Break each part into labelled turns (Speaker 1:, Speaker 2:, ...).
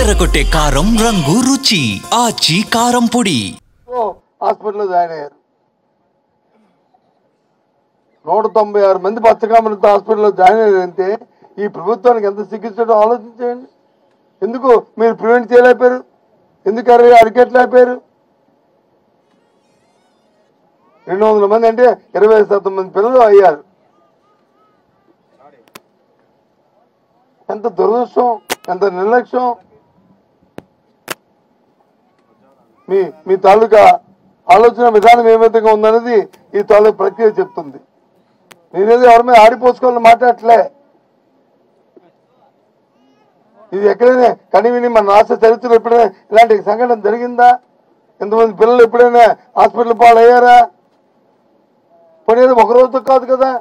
Speaker 1: అదరగొట్టే కారం రంగు రుచి ఆచి కారం పొడి.
Speaker 2: హాస్పిటల్లో జాయిన్ అయ్యారు. 196 మంది పచ్చకామలతో హాస్పిటల్లో జాయిన్ అయ్యారంటే ఈ ప్రభుత్వానికి ఎంత సిగ్గించడం ఆలోచించేయండి. ఎందుకు మీరు ప్రివెంట్ చేయలేకపోయారు? ఎందుకు అరికెట్లేకపోయారు? 200 మంది అంటే 20% మంది పిల్లలు అయ్యారు. ఎంత దురదృష్టం, ఎంత నిర్లక్ష్యం. మీ తాలూకా ఆలోచన విధానం ఏ విధంగా ఉందనేది ఈ తాలూకా ప్రక్రియ చెప్తుంది. నేనేది ఎవరి మీద ఆడిపోసుకోవాలని మాట్లాడట్లే. ఇది ఎక్కడైనా కనివిని మన రాష్ట్ర చరిత్రలో ఎప్పుడైనా ఇలాంటి సంఘటన జరిగిందా? ఎంతమంది పిల్లలు ఎప్పుడైనా హాస్పిటల్ పాలయ్యారా? పనేది ఒక రోజుతో కాదు కదా.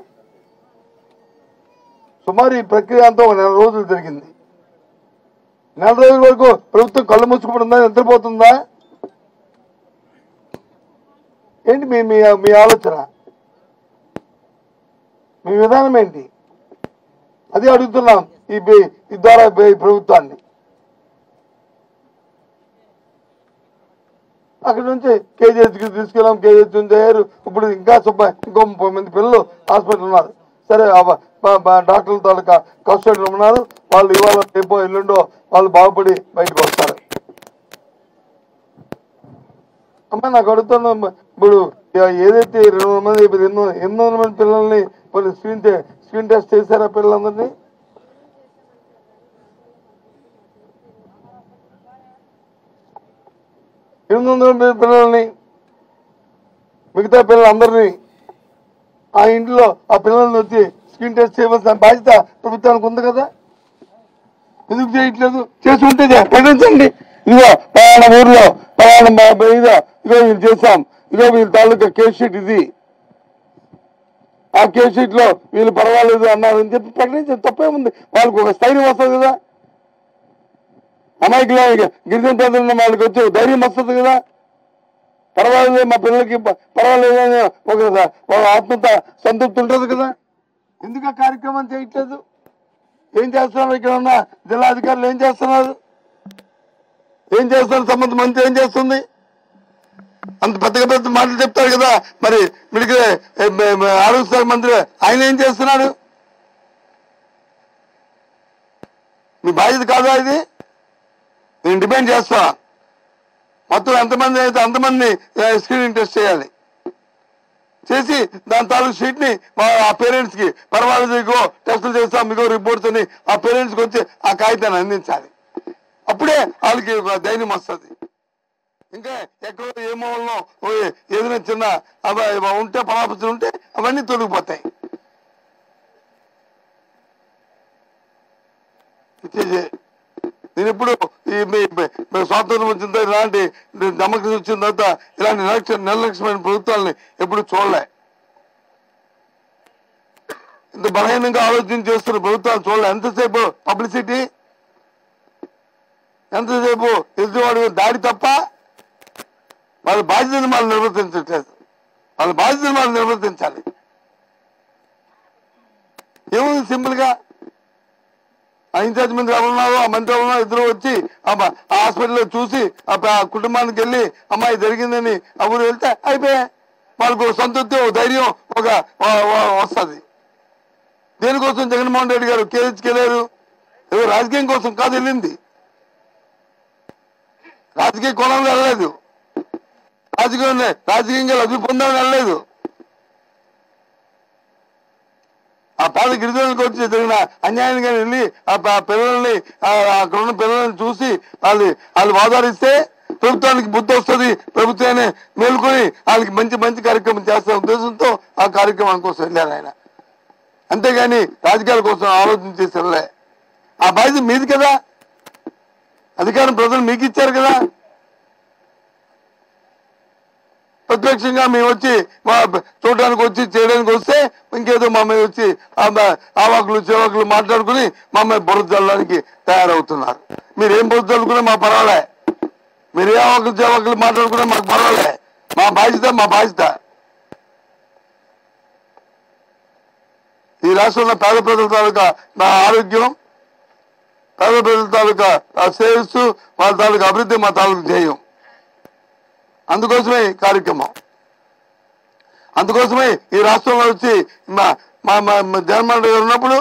Speaker 2: సుమారు ఈ ప్రక్రియ అంతా 1 నెల రోజులు జరిగింది. 1 నెల రోజుల వరకు ప్రభుత్వం కళ్ళు మూసుకుపోతుందా, నిద్రపోతుందా? ఏంటి మీ ఆలోచన, మీ విధానం ఏంటి? అది అడుగుతున్నాం ఈ ద్వారా ప్రభుత్వాన్ని. అక్కడి నుంచి కేజీహెచ్కి తీసుకెళ్ళాం. కేజీహెచ్ నుంచి అయ్యారు. ఇప్పుడు ఇంకా ఇంకో 30 మంది పిల్లలు హాస్పిటల్ ఉన్నారు. సరే, డాక్టర్ల తాలూకా కస్టడీలో ఉన్నారు. వాళ్ళు ఇవాళ రేపో ఎల్లుండో వాళ్ళు బాగుపడి బయటకు వస్తారు. అమ్మ నాకు అడుగుతున్నా, ఇప్పుడు ఏదైతే 200 మంది 800 మంది పిల్లల్ని వాళ్ళు స్క్రీన్ టెస్ట్ చేశారా? పిల్లలందరినీ 800 మంది పిల్లల్ని, మిగతా పిల్లలందరినీ ఆ ఇంట్లో ఆ పిల్లల్ని వచ్చి స్క్రీన్ టెస్ట్ చేయవలసిన బాధ్యత ప్రభుత్వానికి ఉంది కదా. ఎందుకు చేయట్లేదు? చేసి ఉంటే ప్రకటించండి. ఇదిగో పలానా ఊర్లో పలానా ఇదిగో వీళ్ళు చేశాం, ఇదిగో వీళ్ళ తాలూకా కేస్ షీట్ ఇది, ఆ కేస్ షీట్ లో వీళ్ళు పర్వాలేదు అన్నారు అని చెప్పి ప్రకటించండి. తప్పే ఉంది. వాళ్ళకి ఒక స్థైర్యం వస్తుంది కదా. అమాయకులు గిరిజన ప్రజలు వాళ్ళకి వచ్చి ధైర్యం వస్తుంది కదా. పర్వాలేదు, మా పిల్లలకి పర్వాలేదు అని ఒక ఆత్మత సంతృప్తి ఉంటుంది కదా. ఎందుకు ఆ కార్యక్రమం చేయట్లేదు? ఏం చేస్తున్నారు? ఇక్కడ ఉన్న జిల్లా అధికారులు ఏం చేస్తున్నారు? ఏం చేస్తున్నారు? సంబంధ మంత్రి ఏం చేస్తుంది? అంత పెద్ద మాటలు చెప్తారు కదా. మరి మీకు ఆరోగ్య శాఖ మంత్రి ఆయన ఏం చేస్తున్నాడు? మీ బాధ్యత కాదా ఇది? నేను డిమాండ్ చేస్తా, మొత్తం ఎంతమంది అయితే అంతమంది స్క్రీనింగ్ టెస్ట్ చేయాలి. చేసి దాని తాలూకు షీట్ ని ఆ పేరెంట్స్ కి పర్వాలేదు టెస్టులు చేస్తాం, మీకు రిపోర్ట్స్ అని ఆ పేరెంట్స్ కి వచ్చి ఆ కాగితాన్ని అందించాలి. అప్పుడే వాళ్ళకి ధైర్యం వస్తుంది. ఇంకా ఎక్కడో ఏ మూలలో ఏదైనా చిన్న ఉంటే పరాపతులు ఉంటే అవన్నీ తొలగిపోతాయి. నేను ఎప్పుడు స్వాతంత్రం వచ్చిన తర్వాత ఇలాంటి డెమోక్రసీ వచ్చిన తర్వాత ఇలాంటి నిర్లక్ష్యమైన ప్రభుత్వాలని ఎప్పుడు చూడలే. ఇంత బలహీనంగా ఆలోచన చేస్తున్న ప్రభుత్వాలు చూడలే. ఎంతసేపు పబ్లిసిటీ, ఎంతసేపు ఎదుటివాడు దాడి తప్ప వాళ్ళ బాధ్యతను వాళ్ళు నిర్వర్తించట్లేదు. వాళ్ళ బాధ్యతను వాళ్ళు నిర్వర్తించాలి. ఏముంది సింపుల్ గా, ఆ ఇన్ఛార్జ్ మంత్రి ఎవరున్నారో ఆ మంత్రి ఎవరున్నారో ఇద్దరు వచ్చి ఆ హాస్పిటల్లో చూసి ఆ కుటుంబానికి వెళ్ళి అమ్మాయి జరిగిందని ఆ ఊరు వెళ్తే అయిపోయా. వాళ్ళకు ఒక సంతృప్తి, ఒక ధైర్యం ఒక వస్తుంది. దేనికోసం జగన్మోహన్ రెడ్డి గారు కేజీహెచ్కి వెళ్ళారు? ఏదో రాజకీయం కోసం కాదు వెళ్ళింది. రాజకీయ కోణంలో వెళ్ళలేదు. రాజకీయంగా లబ్ధి పొందాలని వెళ్ళలేదు. ఆ పేద గిరిజనులకు వచ్చి జరిగిన అన్యాయంగా వెళ్ళి ఆ పిల్లల్ని అక్కడ ఉన్న పిల్లల్ని చూసి వాళ్ళు ఆధారిస్తే ప్రభుత్వానికి బుద్ధి వస్తుంది, ప్రభుత్వాన్ని మేలుకొని వాళ్ళకి మంచి కార్యక్రమం చేస్తున్న ఉద్దేశంతో ఆ కార్యక్రమం కోసం వెళ్ళారు ఆయన. అంతేగాని రాజకీయాల కోసం ఆలోచన చేసి వెళ్ళలే. ఆ బాధ్యత మీది కదా. అధికారం ప్రజలు మీకు ఇచ్చారు కదా. ప్రత్యక్షంగా మేము వచ్చి చూడడానికి వచ్చి చేయడానికి వస్తే ఇంకేదో మా మీద వచ్చి ఆవాకులు చేవాకులు మాట్లాడుకుని మా మీద బురద జల్లడానికి తయారవుతున్నారు. మీరేం బురద జల్లుకున్నా మా పర్వాలే, మీరు ఏ ఆవాకులు చేవాకులు మాట్లాడుకున్నా మాకు పర్వాలే. మా బాధ్యత. ఈ రాష్ట్రంలో పేద ప్రజల తాలూకా నా ఆరోగ్యం, పేద ప్రజల తాలూకా శ్రేయస్సు, వాళ్ళ తాలూకా అభివృద్ధి మా తాలూకు ధ్యేయం. అందుకోసమే ఈ కార్యక్రమం. అందుకోసమే ఈ రాష్ట్రంలో వచ్చి జగన్మోహన్ రెడ్డి గారు ఉన్నప్పుడు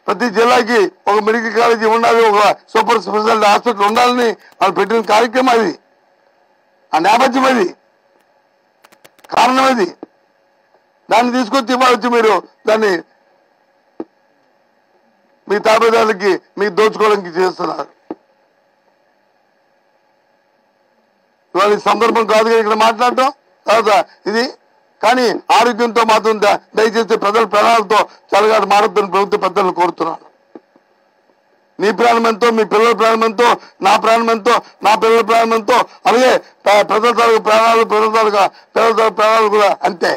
Speaker 2: ప్రతి జిల్లాకి ఒక మెడికల్ కాలేజీ ఉండాలి, ఒక సూపర్ స్పెషాలిటీ హాస్పిటల్ ఉండాలని వాళ్ళు పెట్టిన కార్యక్రమం అది. ఆ నేపథ్యం అది, కారణం అది. దాన్ని తీసుకొచ్చి ఇవ్వచ్చు మీరు దాన్ని మీ తాబేదారులకి మీకు దోచుకోవడానికి చేస్తున్నారు. ఇవాళ ఈ సందర్భం కాదుగా ఇక్కడ మాట్లాడటం. తర్వాత ఇది కానీ ఆరోగ్యంతో మాత్రం దయచేసి ప్రజల ప్రాణాలతో చెలగాట మారద్దని ప్రభుత్వ పెద్దలను కోరుతున్నాను. నీ ప్రాణం ఎంతో, మీ పిల్లల ప్రాణం ఎంతో, నా ప్రాణం ఎంతో, నా పిల్లల ప్రాణం ఎంతో, అలాగే ప్రజల తాలూకు ప్రాణాలు, పిల్లల తాలూకు ప్రాణాలు కూడా అంతే.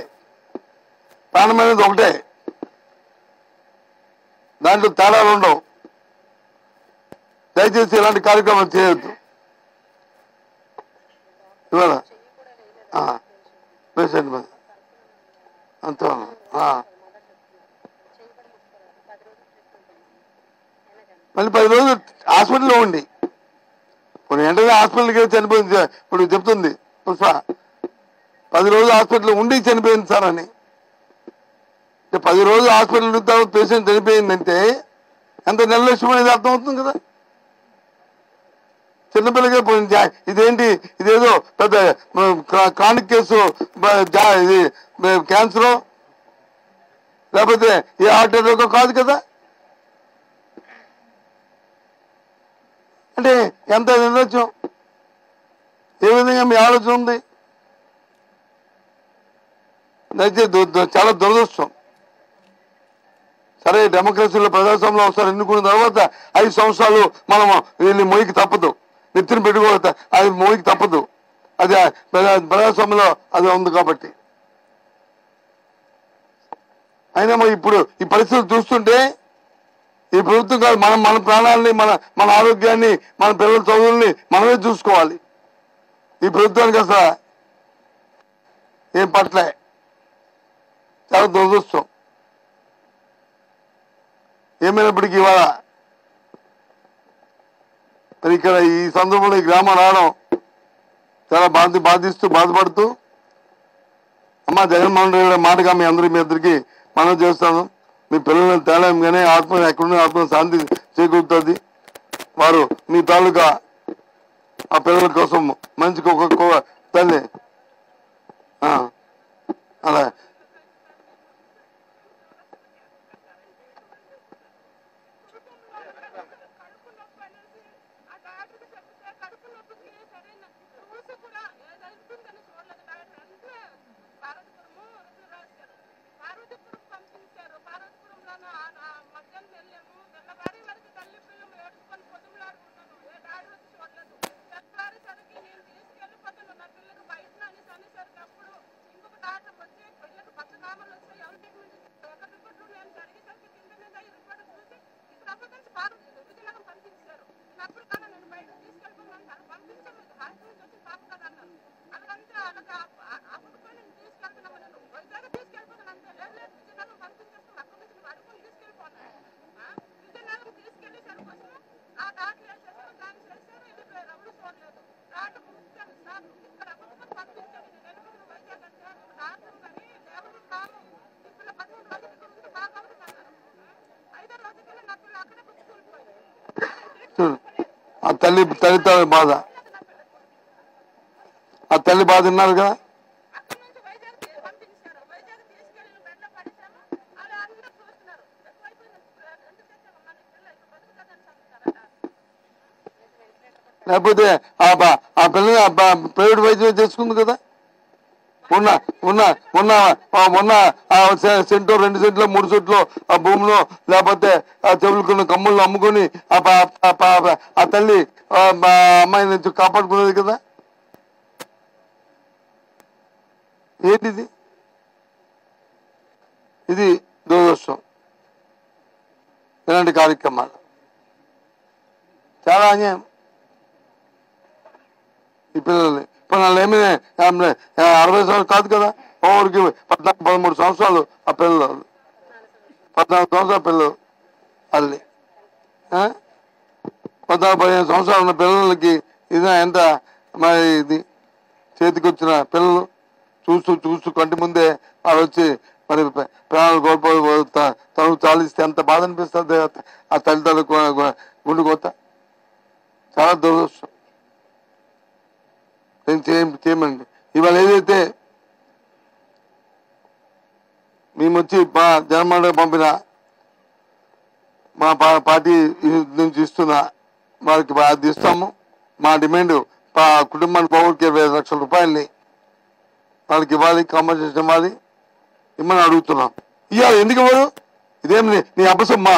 Speaker 2: ప్రాణం అనేది ఒకటే, దాంట్లో తేడాలు ఉండవు. దయచేసి ఇలాంటి కార్యక్రమాలు చేయొద్దు. ఇవాళ పేషెంట్ మీద అంతే మళ్ళీ 10 రోజులు హాస్పిటల్లో ఉండి కొన్ని వెంటనే హాస్పిటల్కి చనిపోయింది. ఇప్పుడు చెప్తుంది పుష్ప 10 రోజులు హాస్పిటల్లో ఉండి చనిపోయింది సార్ అని. 10 రోజులు హాస్పిటల్ ఉన్న తర్వాత పేషెంట్ చనిపోయిందంటే ఎంత నిర్లక్ష్యం అనేది అర్థమవుతుంది కదా. చిన్నపిల్లగా పోయింది. ఇదేంటి, ఇదేదో పెద్ద క్రానిక్ కేసు, ఇది క్యాన్సర్ లేకపోతే ఏ హార్ట్ అటాక్ కాదు కదా. అంటే ఎంత నిర్లక్ష్యం, ఏ విధంగా మీ ఆలోచన ఉంది. దయచేసి చాలా దురదృష్టం. సరే, డెమోక్రసీలో ప్రజాస్వామ్యంలో ఒకసారి ఎన్నుకున్న తర్వాత 5 సంవత్సరాలు మనం వీళ్ళని మొయ్యికి తప్పదు, నెత్తిన పెట్టుకోవాలి, అది మొయ్యికి తప్పదు. అది ప్రజాస్వామ్యంలో అది ఉంది కాబట్టి. అయినా ఇప్పుడు ఈ పరిస్థితులు చూస్తుంటే ఈ ప్రభుత్వం కాదు, మన ప్రాణాలని, మన ఆరోగ్యాన్ని, మన పిల్లల చదువుల్ని మనమే చూసుకోవాలి. ఈ ప్రభుత్వానికి అసలు ఏం పట్లే. చాలా దురదృష్టం. ఏమైనప్పటికీ ఇవాళ మరి ఇక్కడ ఈ సందర్భంలో ఈ గ్రామం రావడం చాలా బాధపడుతూ అమ్మ జగన్మోహన్ రెడ్డి గారి మాటగా మీ ఇద్దరికి మనం చేస్తాను. మీ పిల్లలను తేలేంగానే ఆత్మ ఎక్కడున్న ఆత్మ శాంతి చేకూరుతుంది. వారు మీ తాలూకా ఆ పిల్లల కోసం మంచికి ఒక తల్లి అలా ఆ తల్లి బాధ, ఆ తల్లి బాధ ఉన్నారు కదా. లేకపోతే ఆ పిల్ల ప్రైవేట్ వైద్యం చేసుకుంది కదా. ఉన్న సెంటు 2 సెంట్లు 3 సెంట్లు ఆ భూమిలో లేకపోతే ఆ చెవులుకున్న కమ్ముళ్ళు అమ్ముకొని ఆ తల్లి అమ్మాయి నుంచి కాపాడుకునేది కదా. ఏంటిది? ఇది దురదృష్టం. ఇలాంటి కార్యక్రమాలు చాలా అన్యాయం. ఈ పిల్లల్ని ఇప్పుడు వాళ్ళు ఏమీ 60 సంవత్సరాలు కాదు కదా, ఓవరికి 14-13 సంవత్సరాలు ఆ పిల్లలు, 14 సంవత్సరాల పిల్లలు అల్లి 14-15 సంవత్సరాలు ఉన్న పిల్లలకి ఇది ఎంత మరి ఇది చేతికి వచ్చిన పిల్లలు చూస్తూ చూస్తూ కంటి ముందే వాళ్ళు వచ్చి మరి ప్రాణాలు కోల్పోయి తనకు చాలిస్తే ఎంత బాధ అనిపిస్తుంది ఆ తల్లిదండ్రులు గుండు కోత. చాలా దురదృష్టం. నేను చేయమండి. ఇవాళ ఏదైతే మేము వచ్చి మా జనమండలి పంపిన మా పార్టీ నుంచి ఇస్తున్నా వారికి అది ఇస్తాము. మా డిమాండ్ కుటుంబానికి పోగొట్టుకే 5 లక్షల రూపాయలని వాళ్ళకి ఇవ్వాలి, కాంపన్సేషన్ ఇవ్వాలి, ఇమ్మని అడుగుతున్నాం. ఇవ్వాలి. ఎందుకు ఇవ్వరు? ఇదేం నీ అబ్బసొమ్మా,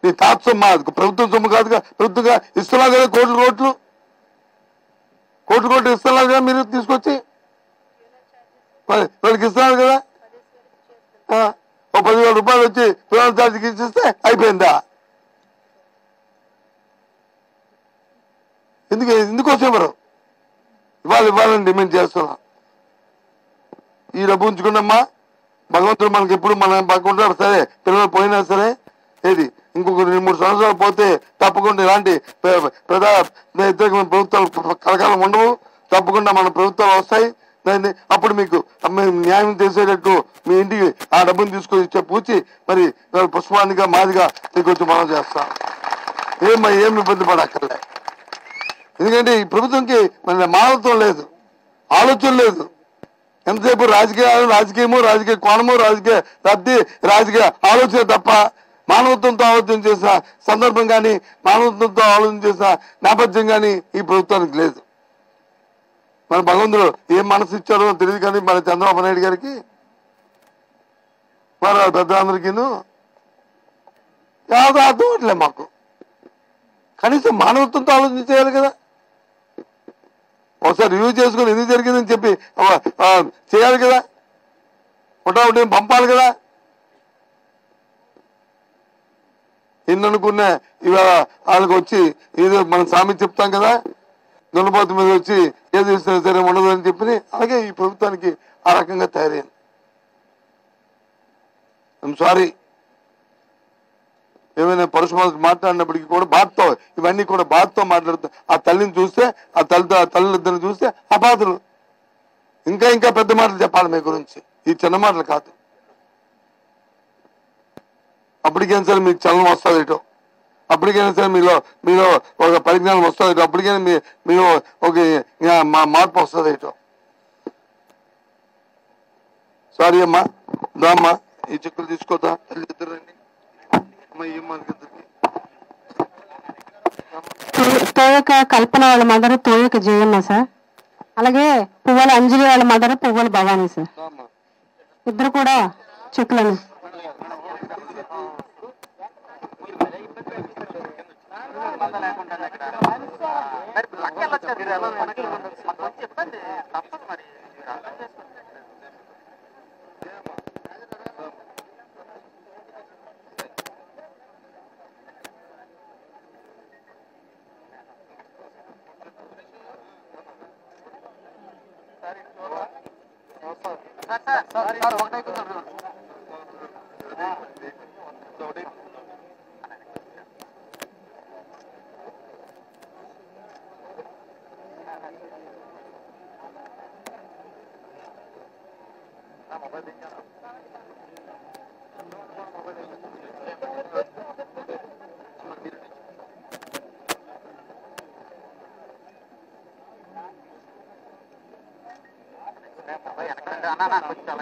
Speaker 2: నీ తాత సొమ్మా, ప్రభుత్వం సొమ్ము కాదుగా. ప్రభుత్వంగా ఇస్తున్నారు కదా, కోట్లు ఇస్తున్నారు కదా, మీరు తీసుకొచ్చి వాళ్ళకి ఇస్తున్నారు కదా. 10,000 రూపాయలు వచ్చి పిల్లల ఛార్జీకి ఇచ్చిస్తే అయిపోయిందా? ఎందుకోసం ఇవ్వరు? ఇవ్వాలని డిమాండ్ చేస్తున్నాం. ఈ డబ్బు ఉంచుకున్నమ్మా, భగవంతుడు మనకి ఎప్పుడు మనం పక్కుంటాడు. సరే పిల్లలు పోయినా సరే ఏది ఇంకొక 2-3 సంవత్సరాలు పోతే తప్పకుండా ఇలాంటి వ్యతిరేకమైన ప్రభుత్వాలు కలకాలం ఉండవు. తప్పకుండా మన ప్రభుత్వాలు వస్తాయి. అప్పుడు మీకు న్యాయం చేసేటట్టు మీ ఇంటికి ఆ డబ్బుని తీసుకొని ఇచ్చే పూచి మరి పుష్పానిగా మాదిగా మీకు వచ్చి మనం చేస్తాం. ఏం ఇబ్బంది పడక్కర్లే. ఎందుకంటే ఈ ప్రభుత్వంకి మన మానవత్వం లేదు, ఆలోచన లేదు. ఎంతసేపు రాజకీయము, రాజకీయ కోణము, రాజకీయ లబ్ధి, రాజకీయ ఆలోచన తప్ప మానవత్వంతో ఆలోచన చేసిన సందర్భం కానీ, మానవత్వంతో ఆలోచన చేసిన నేపథ్యం కానీ ఈ ప్రభుత్వానికి లేదు. మన భగవంతుడు ఏం మనసు ఇచ్చారో తెలియదు కానీ మన చంద్రబాబు నాయుడు గారికి మరి పెద్దలందరికీ యాదో అర్థం అవట్లే. మాకు కనీసం మానవత్వంతో ఆలోచన చేయాలి కదా. ఒకసారి రివ్యూ చేసుకుని ఎందుకు జరిగిందని చెప్పి చేయాలి కదా. ఒకటి పంపాలి కదా. ఎన్ననుకున్నా ఇవాళ వాళ్ళకి వచ్చి ఏదో మనం సామి చెప్తాం కదా, దున్నపోతు మీద వచ్చి ఏది ఇస్తున్నా సరే ఉండదు అని చెప్పి అలాగే ఈ ప్రభుత్వానికి ఆ రకంగా తయారైంది. I'm sorry. ఏమైనా పరుషమాలకు మాట్లాడినప్పటికీ కూడా బాధతో, ఇవన్నీ కూడా బాధతో మాట్లాడుతూ ఆ తల్లిని చూస్తే, ఆ తల్లిదండ్రులను చూస్తే ఆ బాధలు ఇంకా పెద్ద మాటలు చెప్పాలి మీ గురించి. ఈ చిన్న మాటలు కాదు. అప్పటికైనా సరే మీకు చలనం వస్తుంది ఇటో, అప్పటికైనా సరే మీలో ఒక పరిజ్ఞానం వస్తుంది ఇటో, అప్పటికైనా మీరు ఒక మార్పు వస్తుంది ఇటో. సారీ అమ్మా, దామ్మా ఈ చెక్కులు తీసుకోదా తల్లి ఇద్దరండి.
Speaker 3: తోయక కల్పన వాళ్ళ మదర్ తోయక జయమ్మ సార్. అలాగే పువ్వుల అంజలి వాళ్ళ మదర్ పువ్వుల భవానీ సార్. ఇద్దరు కూడా చెక్కులను
Speaker 4: అన్న కొంచెం